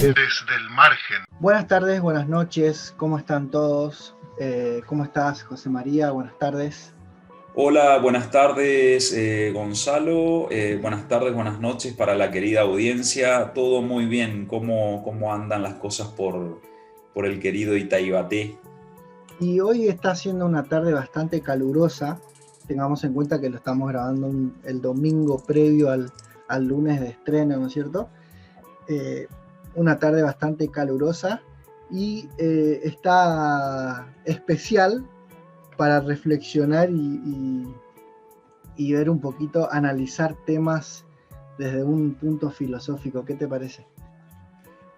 desde el margen. Buenas tardes, buenas noches, ¿cómo están todos? ¿Cómo estás, José María? Buenas tardes. Hola, buenas tardes Gonzalo, buenas tardes, buenas noches para la querida audiencia, todo muy bien, ¿cómo andan las cosas por el querido Itaibaté? Y hoy está siendo una tarde bastante calurosa, tengamos en cuenta que lo estamos grabando el domingo previo al lunes de estreno, ¿no es cierto? Una tarde bastante calurosa y está especial para reflexionar y ver un poquito, analizar temas desde un punto filosófico. ¿Qué te parece?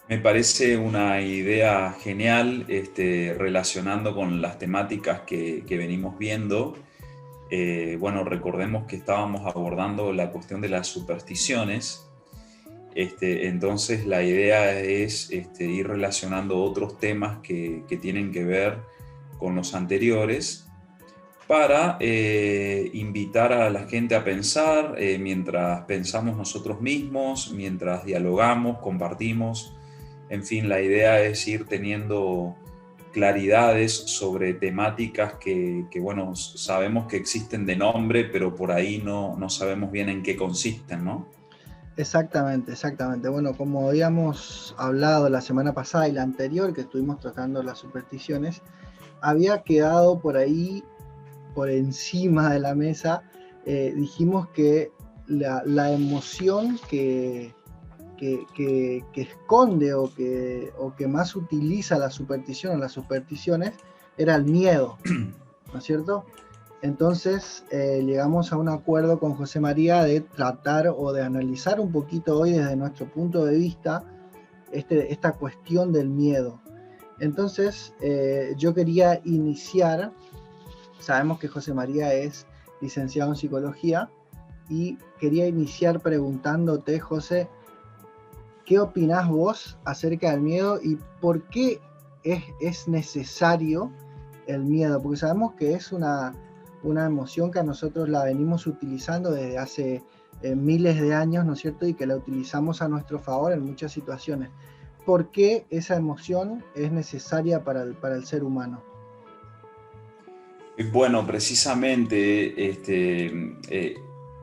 Me parece una idea genial, relacionando con las temáticas que venimos viendo. Bueno, recordemos que estábamos abordando la cuestión de las supersticiones. Entonces la idea es ir relacionando otros temas que tienen que ver con los anteriores para invitar a la gente a pensar mientras pensamos nosotros mismos, mientras dialogamos, compartimos. En fin, la idea es ir teniendo claridades sobre temáticas que bueno, sabemos que existen de nombre, pero por ahí no sabemos bien en qué consisten, ¿no? Exactamente, exactamente. Bueno, como habíamos hablado la semana pasada y la anterior, que estuvimos tratando las supersticiones, había quedado por ahí, por encima de la mesa, dijimos que la emoción que esconde o que más utiliza la superstición o las supersticiones era el miedo, ¿no es cierto? Entonces llegamos a un acuerdo con José María de tratar o de analizar un poquito hoy desde nuestro punto de vista esta cuestión del miedo. Entonces yo quería iniciar, sabemos que José María es licenciado en psicología y quería iniciar preguntándote, José, ¿qué opinás vos acerca del miedo y por qué es necesario el miedo? Porque sabemos que es una emoción que a nosotros la venimos utilizando desde hace miles de años, ¿no es cierto? Y que la utilizamos a nuestro favor en muchas situaciones. ¿Por qué esa emoción es necesaria para el ser humano? Bueno, precisamente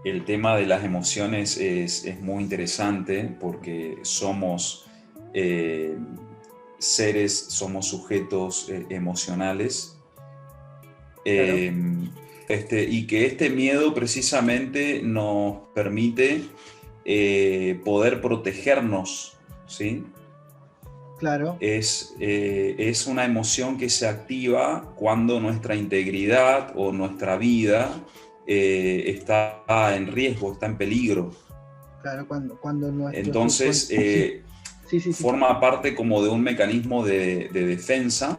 el tema de las emociones es muy interesante porque somos seres, somos sujetos emocionales. Claro. Y que este miedo precisamente nos permite poder protegernos, ¿sí? Claro. Es una emoción que se activa cuando nuestra integridad o nuestra vida está en riesgo, está en peligro. Claro, cuando nuestro Entonces, subconsciente... Sí. forma parte como de un mecanismo de defensa,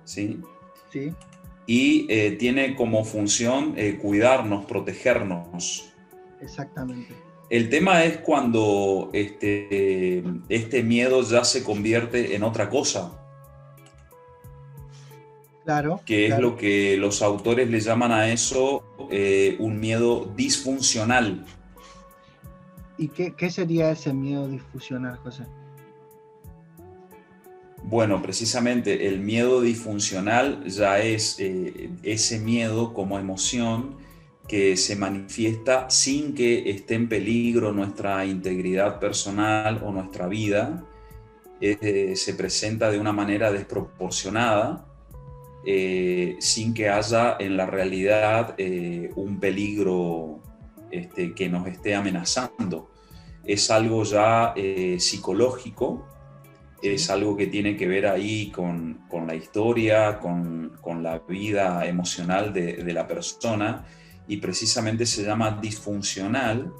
¿sí? Sí. Y tiene como función cuidarnos, protegernos. Exactamente. El tema es cuando este miedo ya se convierte en otra cosa, Claro, que es claro. lo que los autores le llaman a eso un miedo disfuncional. ¿Y qué sería ese miedo disfuncional, José? Bueno, precisamente el miedo disfuncional ya es ese miedo como emoción que se manifiesta sin que esté en peligro nuestra integridad personal o nuestra vida. Se presenta de una manera desproporcionada, sin que haya en la realidad un peligro que nos esté amenazando. Es algo ya psicológico. Sí. Es algo que tiene que ver ahí con la historia, con la vida emocional de la persona, y precisamente se llama disfuncional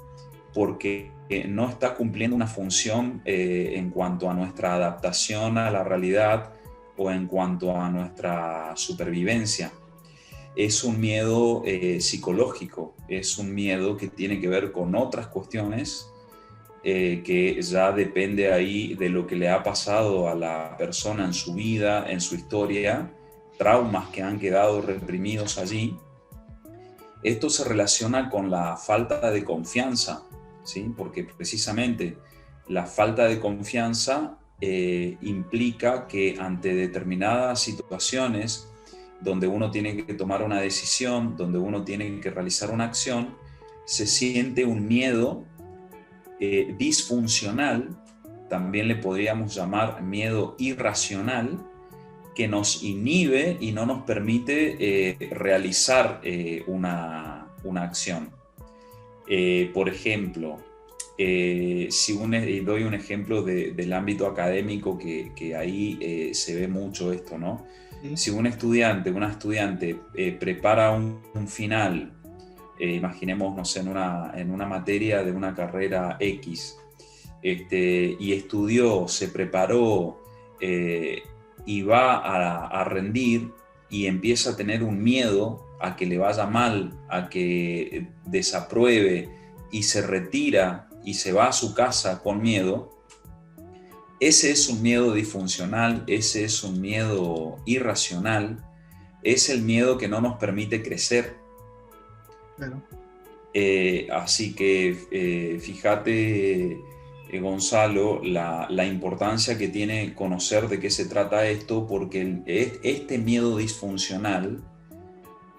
porque no está cumpliendo una función en cuanto a nuestra adaptación a la realidad o en cuanto a nuestra supervivencia. Es un miedo psicológico, es un miedo que tiene que ver con otras cuestiones que ya depende ahí de lo que le ha pasado a la persona en su vida, en su historia, traumas que han quedado reprimidos allí. Esto se relaciona con la falta de confianza, ¿sí? Porque precisamente la falta de confianza implica que ante determinadas situaciones donde uno tiene que tomar una decisión, donde uno tiene que realizar una acción, se siente un miedo disfuncional, también le podríamos llamar miedo irracional, que nos inhibe y no nos permite realizar una acción. Por ejemplo, doy un ejemplo del ámbito académico que ahí se ve mucho esto, ¿no? ¿Sí? Si una estudiante prepara un final, imaginemos, no sé, en una materia de una carrera X, y estudió, se preparó y va a rendir y empieza a tener un miedo a que le vaya mal, a que desapruebe y se retira y se va a su casa con miedo, ese es un miedo disfuncional, ese es un miedo irracional, es el miedo que no nos permite crecer. Claro. Así que fíjate, Gonzalo, la importancia que tiene conocer de qué se trata esto, porque este miedo disfuncional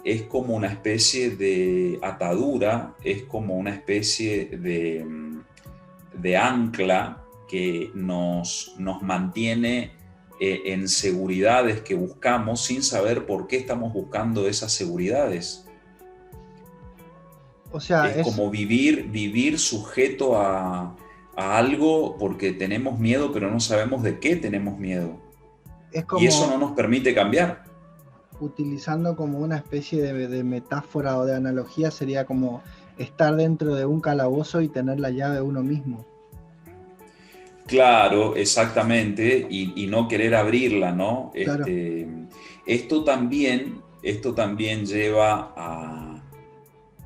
es como una especie de atadura, es como una especie de ancla que nos mantiene en seguridades que buscamos sin saber por qué estamos buscando esas seguridades. O sea, Es como vivir sujeto a algo porque tenemos miedo, pero no sabemos de qué tenemos miedo. es Y eso como no nos permite cambiar. utilizando como una especie de metáfora o de analogía, sería como estar dentro de un calabozo y tener la llave uno mismo. Claro, exactamente, y no querer abrirla, ¿no? Claro, Esto también lleva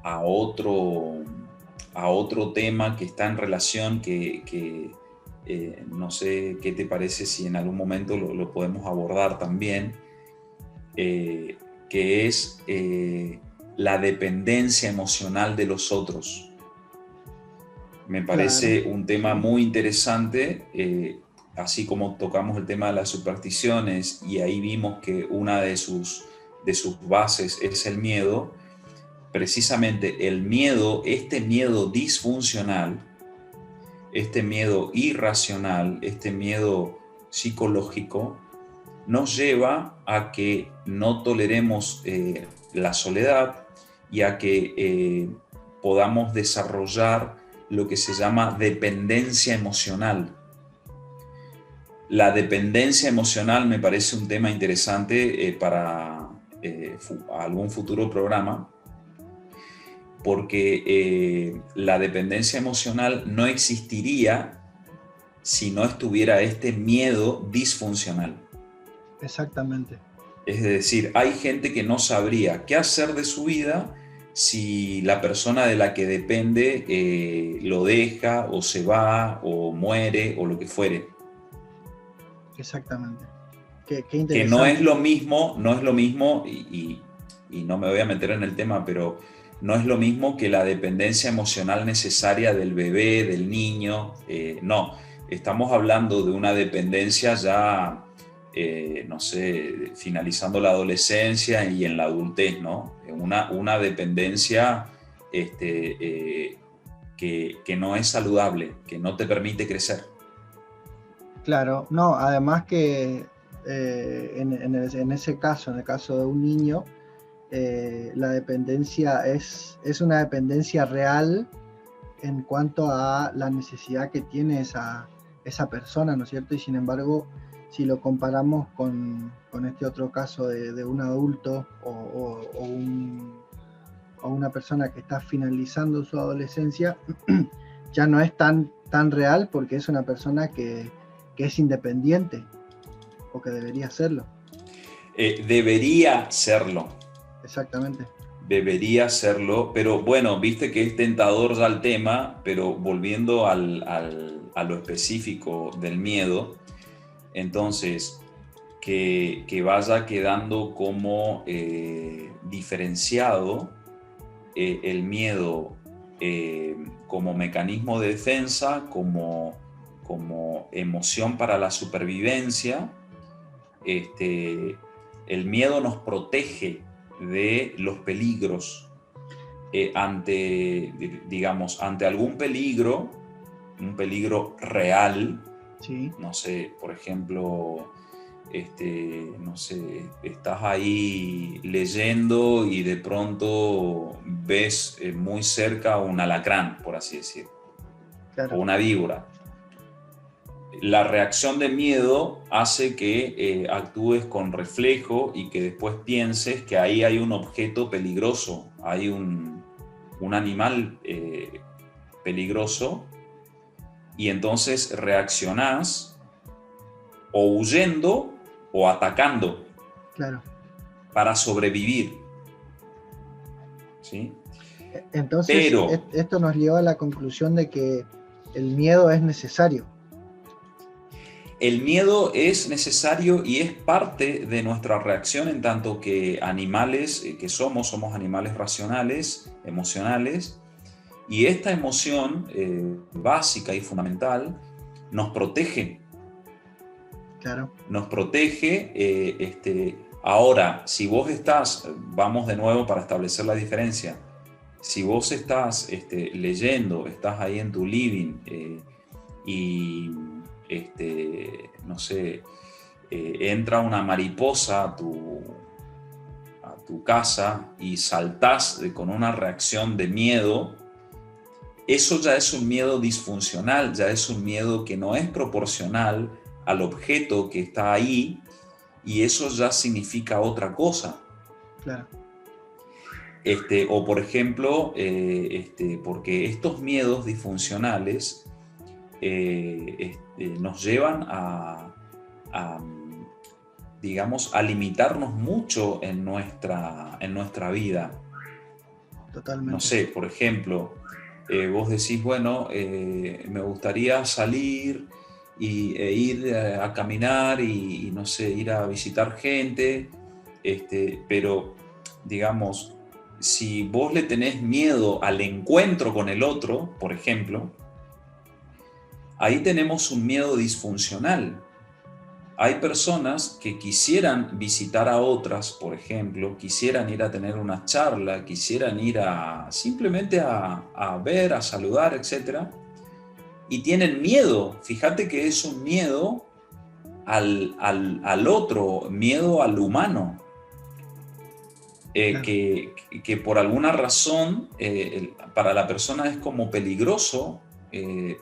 a otro tema que está en relación, que no sé qué te parece si en algún momento lo podemos abordar también, que es la dependencia emocional de los otros. Me parece claro, un tema sí, muy interesante, así como tocamos el tema de las supersticiones y ahí vimos que una de sus bases es el miedo. Precisamente el miedo, este miedo disfuncional, este miedo irracional, este miedo psicológico, nos lleva a que no toleremos la soledad y a que podamos desarrollar lo que se llama dependencia emocional. La dependencia emocional me parece un tema interesante para algún futuro programa, porque la dependencia emocional no existiría si no estuviera este miedo disfuncional. exactamente. Es decir, hay gente que no sabría qué hacer de su vida si la persona de la que depende lo deja o se va o muere o lo que fuere. Exactamente. Qué Que no es interesante. lo mismo, y no me voy a meter en el tema, pero no es lo mismo que la dependencia emocional necesaria del bebé, del niño. No, estamos hablando de una dependencia ya, no sé, finalizando la adolescencia y en la adultez, ¿no? Una dependencia que no es saludable, que no te permite crecer. Claro, no, además que en ese caso, en el caso de un niño, la dependencia es una dependencia real en cuanto a la necesidad que tiene esa persona, ¿no es cierto? Y sin embargo, si lo comparamos con este otro caso de un adulto o una persona que está finalizando su adolescencia, ya no es tan real porque es una persona que es independiente o que debería serlo. Debería serlo. Exactamente. Debería serlo, pero bueno, viste que es tentador ya el tema, pero volviendo a lo específico del miedo, entonces que vaya quedando como diferenciado el miedo como mecanismo de defensa, como como emoción para la supervivencia, el miedo nos protege de los peligros. Ante algún peligro, un peligro real, Sí. no sé, por ejemplo, no sé, estás ahí leyendo y de pronto ves muy cerca un alacrán, por así decirlo, Claro. o una víbora. La reacción de miedo hace que actúes con reflejo y que después pienses que ahí hay un objeto peligroso, hay un animal peligroso, y entonces reaccionás o huyendo o atacando. Claro. Para sobrevivir. ¿Sí? Entonces, Pero esto nos lleva a la conclusión de que el miedo es necesario. el miedo es necesario y es parte de nuestra reacción, en tanto que animales que somos animales racionales, emocionales, y esta emoción básica y fundamental nos protege. Claro. Nos protege. Ahora, si vos estás, vamos de nuevo para establecer la diferencia, si vos estás leyendo, estás ahí en tu living y, no sé, entra una mariposa a tu casa y saltás con una reacción de miedo, eso ya es un miedo disfuncional, ya es un miedo que no es proporcional al objeto que está ahí, y eso ya significa otra cosa. Claro. O por ejemplo, porque estos miedos disfuncionales nos llevan digamos, a limitarnos mucho en nuestra vida. Totalmente. No sé, por ejemplo, vos decís, bueno, me gustaría salir e ir a caminar y, no sé, ir a visitar gente, pero, digamos, si vos le tenés miedo al encuentro con el otro, por ejemplo, ahí tenemos un miedo disfuncional. Hay personas que quisieran visitar a otras, por ejemplo, quisieran ir a tener una charla, quisieran ir simplemente a ver, a saludar, etc. Y tienen miedo. Fíjate que es un miedo al otro, miedo al humano. Claro. Que por alguna razón para la persona es como peligroso,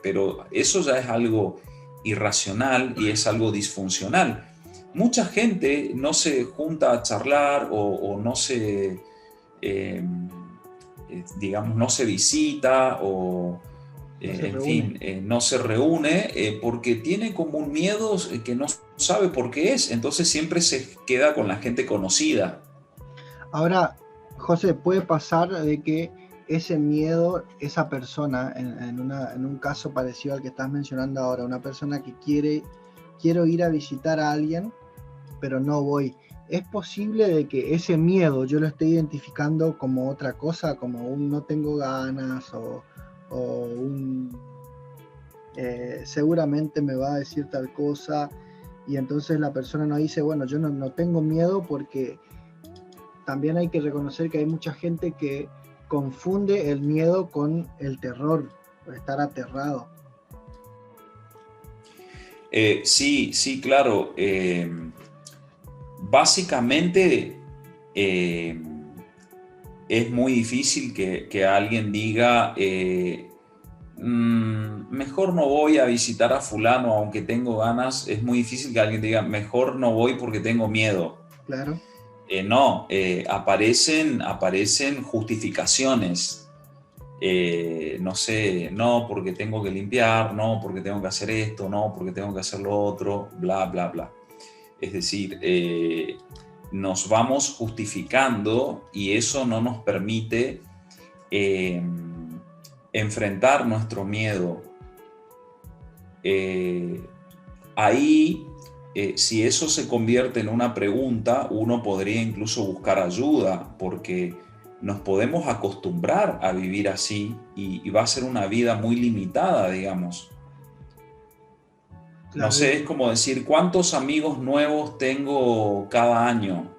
pero eso ya es algo irracional y es algo disfuncional. Mucha gente no se junta a charlar o no se, digamos, no se visita o, en fin, no se reúne porque tiene como un miedo que no sabe por qué es, entonces siempre se queda con la gente conocida. Ahora, José, puede pasar de que ese miedo, esa persona, en un caso parecido al que estás mencionando ahora, una persona que quiero ir a visitar a alguien, pero no voy. ¿Es posible de que ese miedo yo lo esté identificando como otra cosa, como un no tengo ganas o un seguramente me va a decir tal cosa, y entonces la persona no dice, bueno, yo no tengo miedo? Porque también hay que reconocer que hay mucha gente que confunde el miedo con el terror, estar aterrado. Sí, claro. Básicamente es muy difícil que alguien diga mejor no voy a visitar a fulano aunque tengo ganas. Es muy difícil que alguien diga mejor no voy porque tengo miedo. Claro. No, aparecen justificaciones. No sé, no porque tengo que limpiar, no porque tengo que hacer esto, no porque tengo que hacer lo otro, bla, bla, bla. Es decir, nos vamos justificando y eso no nos permite enfrentar nuestro miedo. Ahí, si eso se convierte en una pregunta, uno podría incluso buscar ayuda, porque nos podemos acostumbrar a vivir así y va a ser una vida muy limitada, digamos. No Claro, sé, es como decir, ¿cuántos amigos nuevos tengo cada año?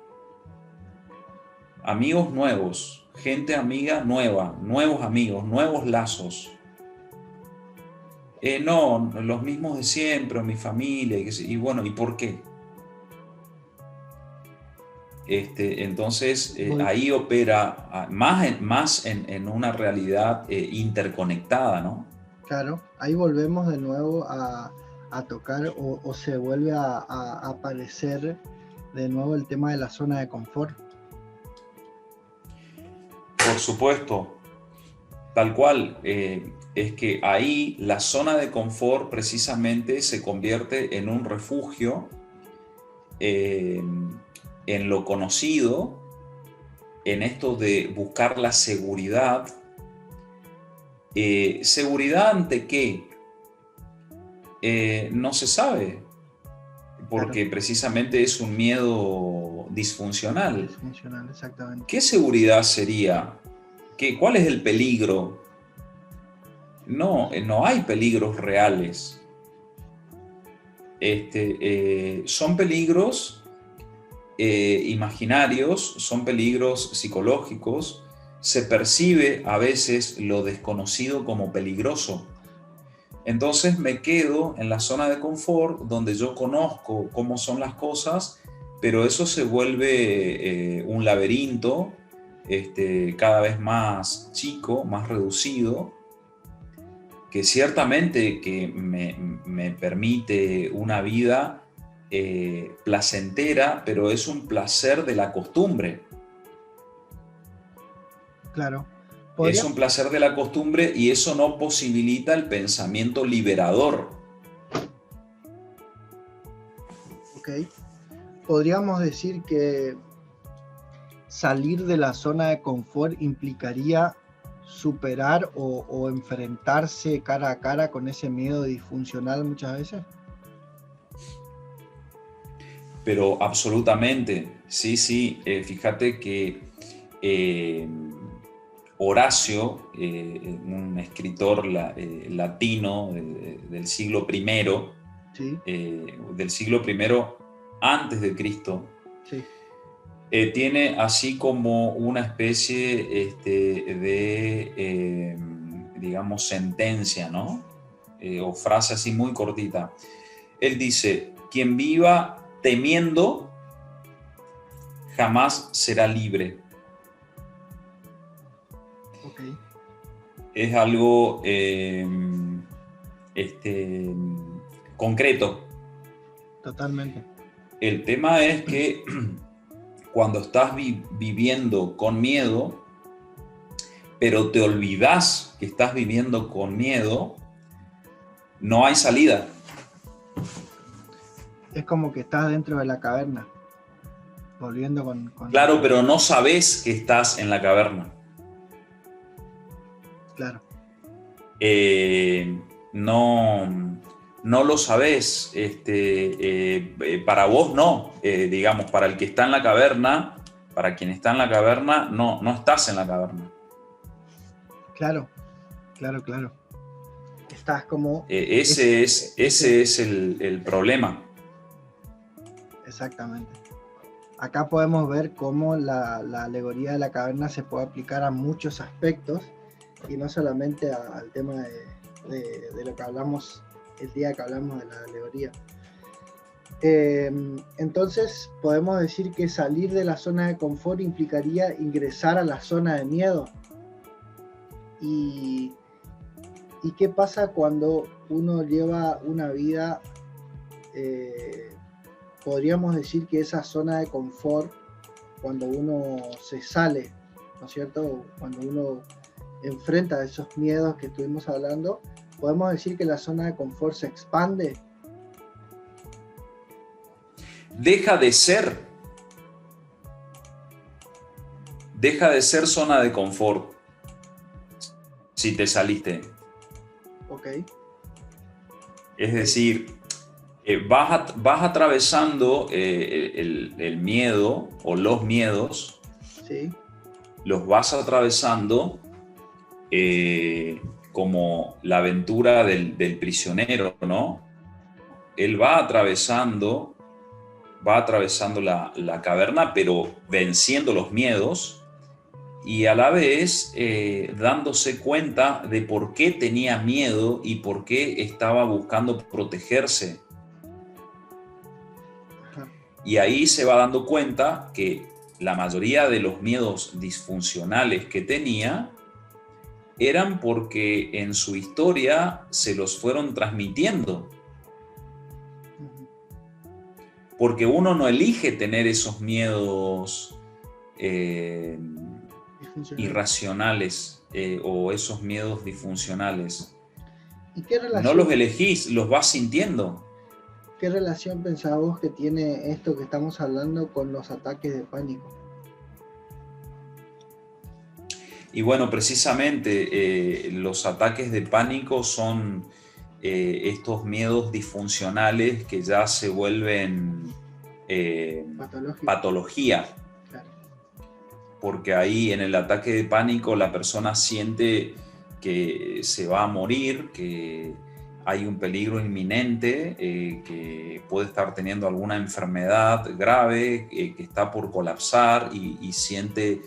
Amigos nuevos, gente amiga nueva, nuevos amigos, nuevos lazos. No, los mismos de siempre, mi familia, y bueno, ¿y por qué? Entonces, vol- ahí opera más en una realidad interconectada, ¿no? claro, ahí volvemos de nuevo a tocar o se vuelve a aparecer de nuevo el tema de la zona de confort. Por supuesto, tal cual. Es que ahí la zona de confort precisamente se convierte en un refugio eh, en lo conocido, en esto de buscar la seguridad. ¿Seguridad ante qué? No se sabe, Claro, porque precisamente es un miedo disfuncional. disfuncional, exactamente. ¿Qué seguridad sería? ¿Cuál es el peligro? No, no hay peligros reales. Son peligros imaginarios, son peligros psicológicos. Se percibe a veces lo desconocido como peligroso. Entonces me quedo en la zona de confort donde yo conozco cómo son las cosas, pero eso se vuelve un laberinto cada vez más chico, más reducido, que ciertamente que me permite una vida placentera, pero es un placer de la costumbre. Claro. Es Podría, un placer de la costumbre y eso no posibilita el pensamiento liberador. ok. Podríamos decir que salir de la zona de confort implicaría superar o enfrentarse cara a cara con ese miedo disfuncional muchas veces. Pero absolutamente, sí, sí. Fíjate que eh, Horacio, un escritor latino del siglo I, Sí, del siglo I antes de Cristo, sí, tiene así como una especie digamos, sentencia, ¿no? O frase así muy cortita. Él dice, quien viva temiendo jamás será libre. ok, Es algo este, concreto. totalmente. El tema es que cuando estás viviendo con miedo, pero te olvidas que estás viviendo con miedo, no hay salida. Es como que estás dentro de la caverna, volviendo con Claro, pero no sabes que estás en la caverna. claro, No, no lo sabes. Para vos no. Digamos, para el que está en la caverna, para quien está en la caverna, no, no estás en la caverna. claro, claro, claro. Estás como, Ese es el problema. exactamente. Acá podemos ver cómo la alegoría de la caverna se puede aplicar a muchos aspectos y no solamente al tema de lo que hablamos el día que hablamos de la alegoría. Entonces podemos decir que salir de la zona de confort implicaría ingresar a la zona de miedo. ¿Y qué pasa cuando uno lleva una vida? Podríamos decir que esa zona de confort, cuando uno se sale, ¿no es cierto? Cuando uno enfrenta esos miedos que estuvimos hablando, podemos decir que la zona de confort se expande. Deja de ser zona de confort si te saliste. Ok, Es ok, decir, vas atravesando el miedo o los miedos, sí, los vas atravesando como la aventura del prisionero, ¿no? él va atravesando la caverna, pero venciendo los miedos y a la vez dándose cuenta de por qué tenía miedo y por qué estaba buscando protegerse. Ajá. Y ahí se va dando cuenta que la mayoría de los miedos disfuncionales que tenía eran porque en su historia se los fueron transmitiendo. Porque uno no elige tener esos miedos irracionales o esos miedos disfuncionales. ¿Y qué relación, no los elegís, los vas sintiendo? ¿Qué relación pensás vos que tiene esto que estamos hablando con los ataques de pánico? Y bueno, precisamente los ataques de pánico son estos miedos disfuncionales que ya se vuelven patología. Claro. Porque ahí en el ataque de pánico la persona siente que se va a morir, que hay un peligro inminente, que puede estar teniendo alguna enfermedad grave, que está por colapsar y siente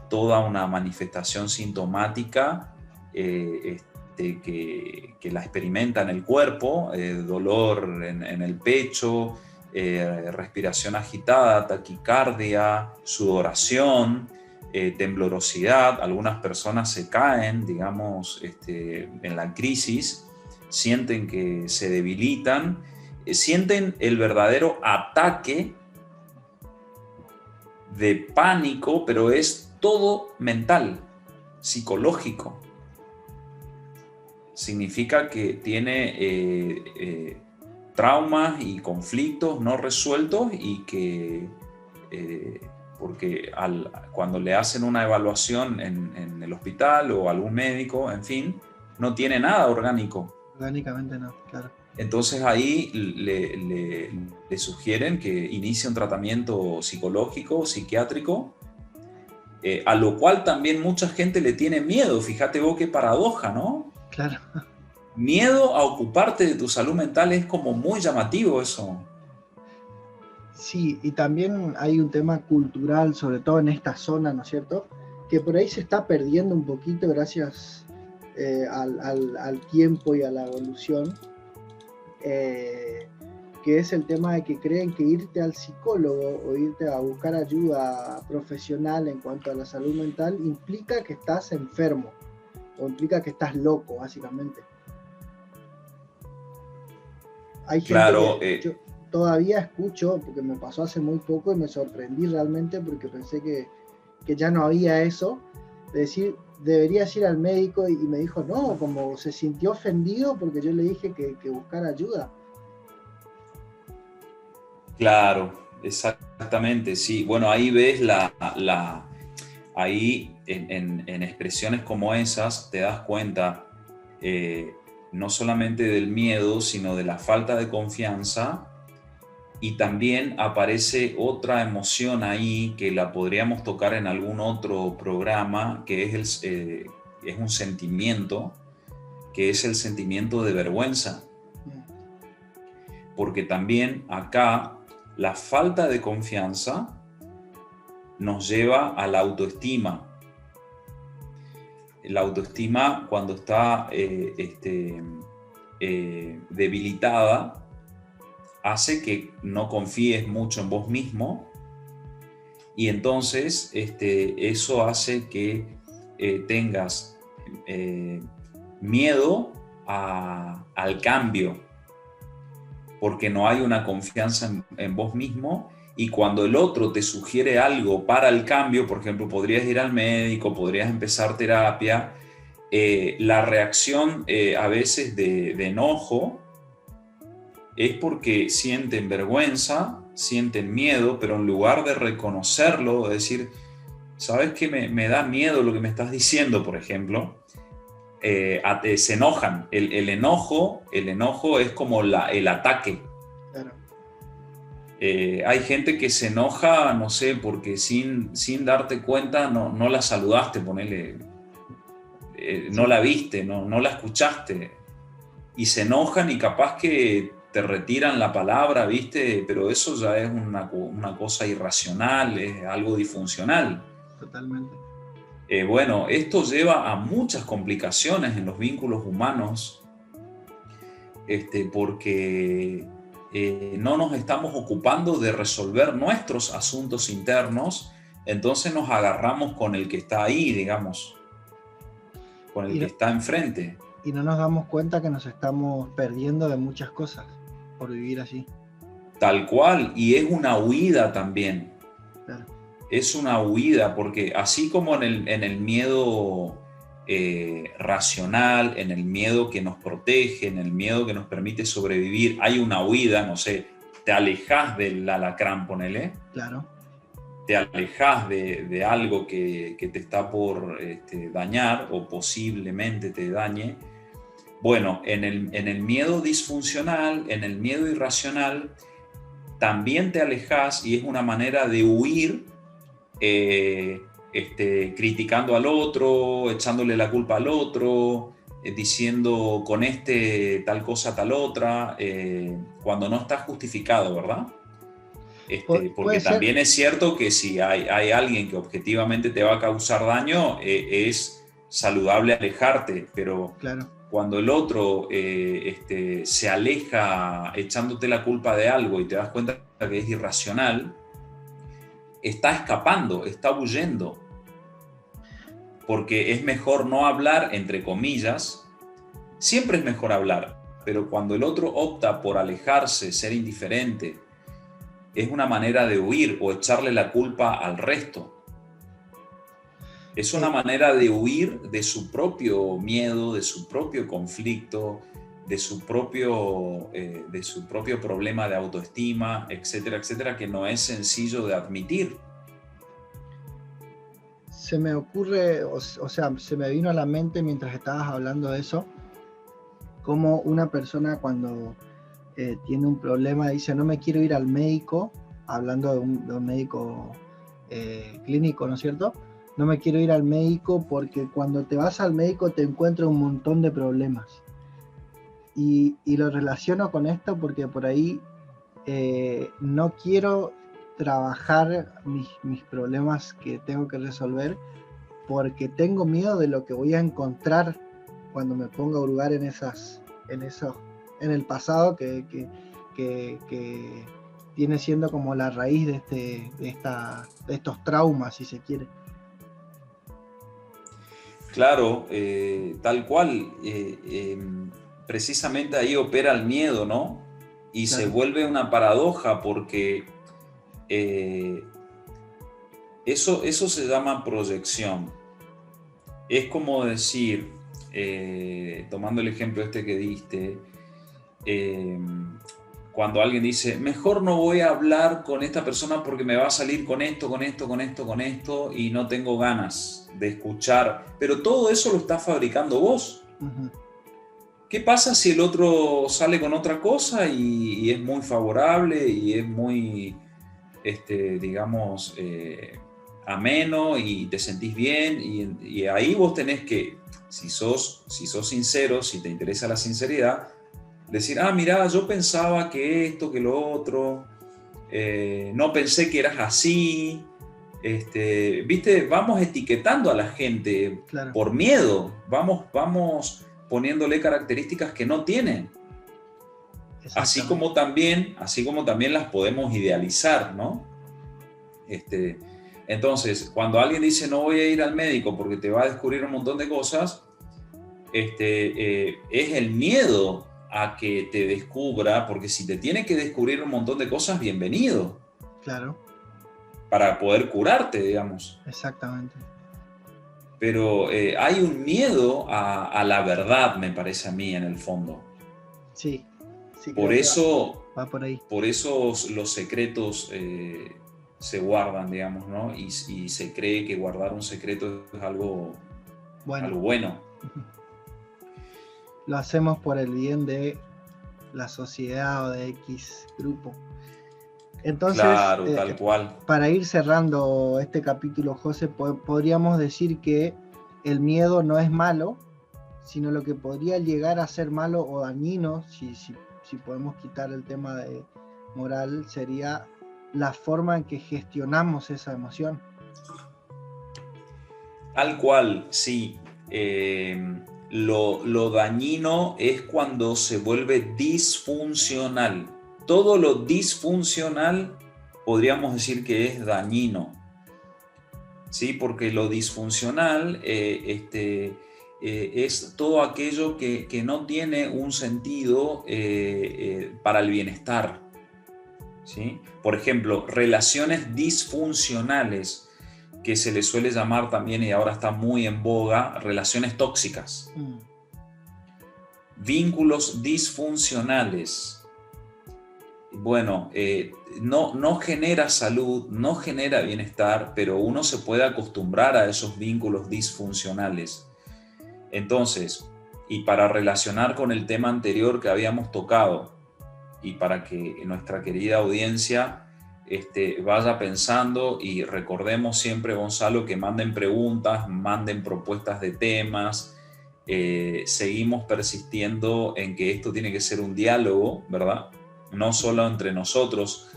toda una manifestación sintomática que la experimenta en el cuerpo, dolor en el pecho, respiración agitada, taquicardia, sudoración, temblorosidad. Algunas personas se caen, digamos, en la crisis, sienten que se debilitan, sienten el verdadero ataque de pánico, pero es todo mental, psicológico. Significa que tiene traumas y conflictos no resueltos y que porque cuando le hacen una evaluación en el hospital o algún médico, en fin, no tiene nada orgánico. Orgánicamente no, claro. Entonces ahí le sugieren que inicie un tratamiento psicológico, psiquiátrico, a lo cual también mucha gente le tiene miedo. Fíjate vos qué paradoja, ¿no? Claro. Miedo a ocuparte de tu salud mental es como muy llamativo eso. Sí, y también hay un tema cultural, sobre todo en esta zona, ¿no es cierto? Que por ahí se está perdiendo un poquito gracias al tiempo y a la evolución, que es el tema de que creen que irte al psicólogo o irte a buscar ayuda profesional en cuanto a la salud mental implica que estás enfermo o implica que estás loco, básicamente. Hay gente claro, que yo todavía escucho, porque me pasó hace muy poco y me sorprendí realmente porque pensé que ya no había eso, de decir, deberías ir al médico, y me dijo, no, como se sintió ofendido porque yo le dije que buscara ayuda. Claro, exactamente, sí. Bueno, ahí ves ahí en expresiones como esas te das cuenta no solamente del miedo, sino de la falta de confianza, y también aparece otra emoción ahí que la podríamos tocar en algún otro programa, que es un sentimiento, que es el sentimiento de vergüenza. Porque también acá la falta de confianza nos lleva a la autoestima. La autoestima, cuando está debilitada, hace que no confíes mucho en vos mismo, y entonces eso hace que tengas miedo al cambio, porque no hay una confianza en vos mismo. Y cuando el otro te sugiere algo para el cambio, por ejemplo, podrías ir al médico, podrías empezar terapia, la reacción a veces de enojo es porque sienten vergüenza, sienten miedo, pero en lugar de reconocerlo, de decir, ¿sabes qué? Me da miedo lo que me estás diciendo, por ejemplo, se enojan. El enojo es como el ataque. Claro. Hay gente que se enoja, no sé, porque sin darte cuenta no la saludaste, ponele, no la viste, no la escuchaste, y se enojan y capaz que te retiran la palabra, ¿viste? Pero eso ya es una cosa irracional, es algo disfuncional. Totalmente. Bueno, esto lleva a muchas complicaciones en los vínculos humanos, porque no nos estamos ocupando de resolver nuestros asuntos internos, entonces nos agarramos con el que está ahí, digamos, con el que está enfrente. Y no nos damos cuenta que nos estamos perdiendo de muchas cosas por vivir así. Tal cual, y es una huida también. Claro. Es una huida, porque así como en el miedo racional, en el miedo que nos protege, en el miedo que nos permite sobrevivir, hay una huida, no sé, te alejas del alacrán, ponele. Claro. Te alejas de algo que te está por dañar o posiblemente te dañe. Bueno, en el miedo disfuncional, en el miedo irracional, también te alejas y es una manera de huir, criticando al otro, echándole la culpa al otro, diciendo con tal cosa, tal otra, cuando no está justificado, ¿verdad? Porque también es cierto que si hay alguien que objetivamente te va a causar daño, es saludable alejarte, pero claro. Cuando el otro se aleja echándote la culpa de algo y te das cuenta que es irracional, está escapando, está huyendo, porque es mejor no hablar, entre comillas. Siempre es mejor hablar, pero cuando el otro opta por alejarse, ser indiferente, es una manera de huir o echarle la culpa al resto. Es una manera de huir de su propio miedo, de su propio conflicto, de su propio problema de autoestima, etcétera, etcétera, que no es sencillo de admitir. Se me ocurre, o sea, se me vino a la mente mientras estabas hablando de eso, como una persona cuando tiene un problema dice, no me quiero ir al médico, hablando de un médico clínico, ¿no es cierto? No me quiero ir al médico porque cuando te vas al médico te encuentras un montón de problemas. Y lo relaciono con esto porque por ahí no quiero trabajar mis problemas que tengo que resolver porque tengo miedo de lo que voy a encontrar cuando me ponga a hurgar en el pasado que viene siendo como la raíz de estos traumas, si se quiere. Claro, tal cual. Precisamente ahí opera el miedo, ¿no? Y claro, se vuelve una paradoja porque eso se llama proyección. Es como decir, tomando el ejemplo que diste, cuando alguien dice, mejor no voy a hablar con esta persona porque me va a salir con esto, y no tengo ganas de escuchar, pero todo eso lo estás fabricando vos. Uh-huh. ¿Qué pasa si el otro sale con otra cosa y es muy favorable y es muy, digamos, ameno y te sentís bien? Y ahí vos tenés que, si sos sincero, si te interesa la sinceridad, decir, mirá, yo pensaba que esto, que lo otro, no pensé que eras así. ¿Viste? Vamos etiquetando a la gente, claro, por miedo. Vamos poniéndole características que no tienen. Así como también las podemos idealizar, ¿no? Entonces, cuando alguien dice no voy a ir al médico porque te va a descubrir un montón de cosas, es el miedo a que te descubra, porque si te tiene que descubrir un montón de cosas, bienvenido. Claro. Para poder curarte, digamos. Exactamente. Pero hay un miedo a la verdad, me parece a mí, en el fondo. Sí. Por eso, va por ahí. Por eso los secretos se guardan, digamos, ¿no? Y se cree que guardar un secreto es algo bueno. Lo hacemos por el bien de la sociedad o de X grupo. Entonces, claro, tal cual. Para ir cerrando este capítulo, José, podríamos decir que el miedo no es malo, sino lo que podría llegar a ser malo o dañino, si si podemos quitar el tema de moral, sería la forma en que gestionamos esa emoción. Tal cual, sí. Lo dañino es cuando se vuelve disfuncional. Todo lo disfuncional podríamos decir que es dañino, ¿sí? Porque lo disfuncional es todo aquello que no tiene un sentido para el bienestar, ¿sí? Por ejemplo, relaciones disfuncionales, que se le suele llamar también, y ahora está muy en boga, relaciones tóxicas. Vínculos disfuncionales. Bueno, no genera salud, no genera bienestar, pero uno se puede acostumbrar a esos vínculos disfuncionales. Entonces, y para relacionar con el tema anterior que habíamos tocado, y para que nuestra querida audiencia vaya pensando, y recordemos siempre, Gonzalo, que manden preguntas, manden propuestas de temas. Seguimos persistiendo en que esto tiene que ser un diálogo, ¿verdad? No solo entre nosotros,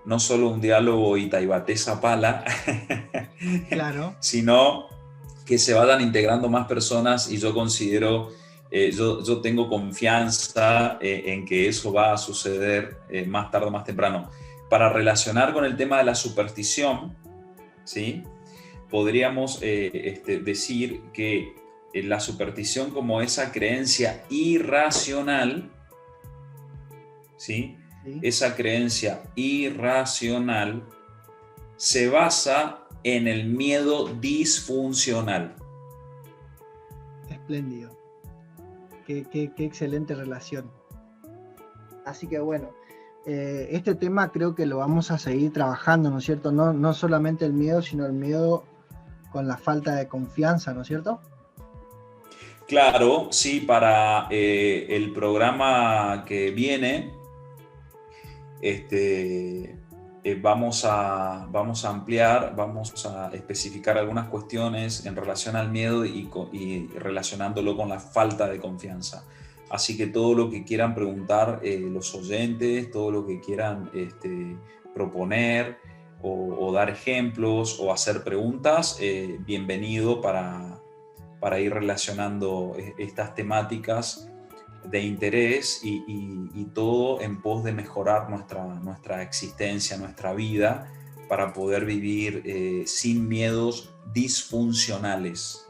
no solo un diálogo Itaibaté-Zapala, claro, sino que se vayan integrando más personas, y yo considero, yo tengo confianza en que eso va a suceder más tarde o más temprano. Para relacionar con el tema de la superstición, ¿sí? Podríamos decir que la superstición, como esa creencia irracional, ¿sí? Esa creencia irracional se basa en el miedo disfuncional. Espléndido. Qué excelente relación. Así que bueno, este tema creo que lo vamos a seguir trabajando, ¿no es cierto? No solamente el miedo, sino el miedo con la falta de confianza, ¿no es cierto? Claro, sí, para el programa que viene, vamos a ampliar, vamos a especificar algunas cuestiones en relación al miedo y relacionándolo con la falta de confianza. Así que todo lo que quieran preguntar los oyentes, todo lo que quieran proponer o dar ejemplos o hacer preguntas, bienvenido para ir relacionando estas temáticas de interés y todo en pos de mejorar nuestra existencia, nuestra vida, para poder vivir sin miedos disfuncionales.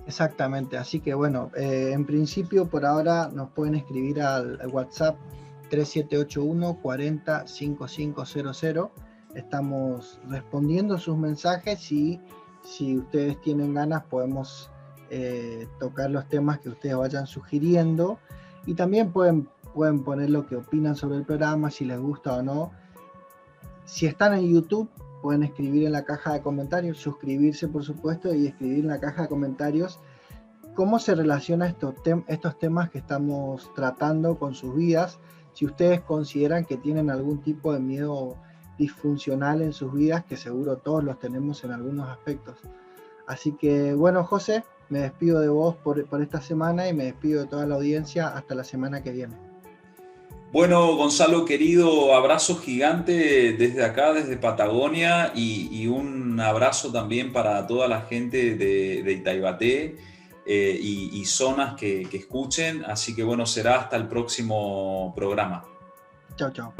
Exactamente, así que bueno, en principio por ahora nos pueden escribir al WhatsApp 3781 40 5500. Estamos respondiendo sus mensajes y si ustedes tienen ganas podemos tocar los temas que ustedes vayan sugiriendo, y también pueden poner lo que opinan sobre el programa, si les gusta o no. Si están en YouTube, pueden escribir en la caja de comentarios, suscribirse por supuesto, y escribir en la caja de comentarios cómo se relacionan estos temas que estamos tratando con sus vidas, si ustedes consideran que tienen algún tipo de miedo disfuncional en sus vidas, que seguro todos los tenemos en algunos aspectos. Así que bueno, José, me despido de vos por esta semana y me despido de toda la audiencia hasta la semana que viene. Bueno, Gonzalo, querido, abrazo gigante desde acá, desde Patagonia, y un abrazo también para toda la gente de Itaibaté y zonas que escuchen. Así que bueno, será hasta el próximo programa. Chao, chao.